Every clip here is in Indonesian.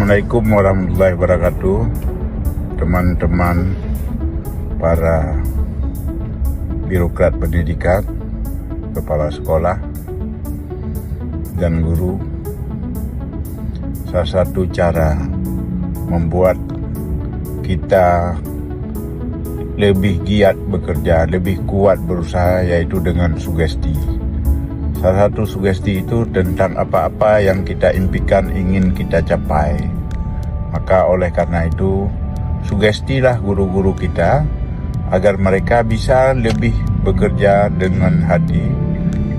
Assalamualaikum warahmatullahi wabarakatuh. Teman-teman para birokrat pendidikan, kepala sekolah, dan guru. Salah satu cara membuat kita lebih giat bekerja, lebih kuat berusaha, yaitu dengan sugesti. Salah satu sugesti itu tentang apa-apa yang kita impikan ingin kita capai. Maka oleh karena itu, sugestilah guru-guru kita agar mereka bisa lebih bekerja dengan hati,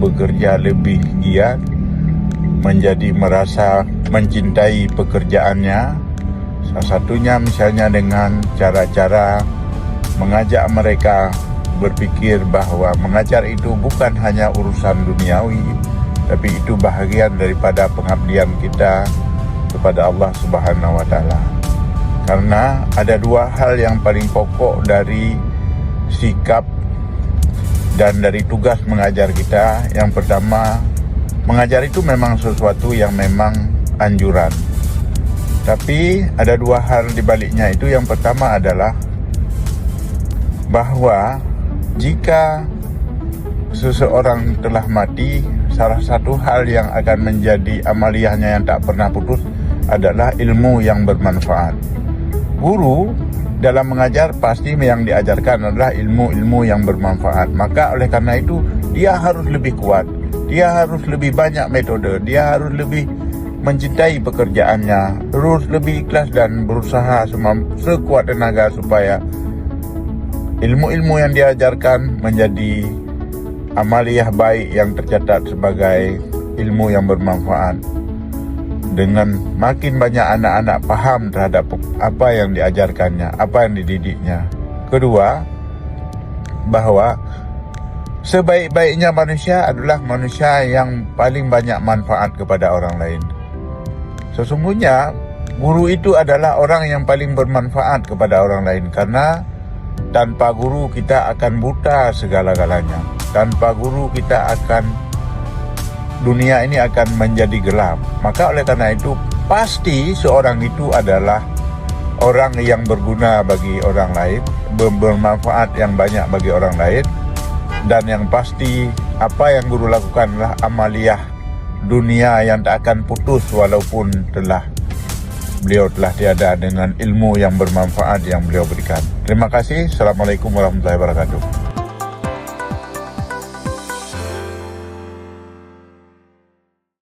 bekerja lebih giat, menjadi merasa mencintai pekerjaannya. Salah satunya misalnya dengan cara-cara mengajak mereka berpikir bahwa mengajar itu bukan hanya urusan duniawi, tapi itu bahagian daripada pengabdian kita kepada Allah Subhanahu wa Ta'ala. Karena ada dua hal yang paling pokok dari sikap dan dari tugas mengajar kita. Yang pertama, mengajar itu memang sesuatu yang memang anjuran, tapi ada dua hal di baliknya itu. Yang pertama adalah bahwa jika seseorang telah mati, salah satu hal yang akan menjadi amaliyahnya yang tak pernah putus adalah ilmu yang bermanfaat. Guru dalam mengajar pasti yang diajarkan adalah ilmu-ilmu yang bermanfaat. Maka oleh karena itu dia harus lebih kuat, dia harus lebih banyak metode, dia harus lebih mencintai pekerjaannya, terus lebih ikhlas dan berusaha sekuat tenaga supaya ilmu-ilmu yang diajarkan menjadi amaliyah baik yang tercatat sebagai ilmu yang bermanfaat. Dengan makin banyak anak-anak paham terhadap apa yang diajarkannya, apa yang dididiknya. Kedua, bahwa sebaik-baiknya manusia adalah manusia yang paling banyak manfaat kepada orang lain. Sesungguhnya guru itu adalah orang yang paling bermanfaat kepada orang lain, karena tanpa guru kita akan buta segala-galanya. Tanpa guru kita dunia ini akan menjadi gelap. Maka oleh karena itu pasti seorang itu adalah orang yang berguna bagi orang lain, bermanfaat yang banyak bagi orang lain. Dan yang pasti apa yang guru lakukan adalah amaliyah dunia yang tak akan putus walaupun beliau telah tiada, dengan ilmu yang bermanfaat yang beliau berikan. Terima kasih. Assalamualaikum warahmatullahi wabarakatuh.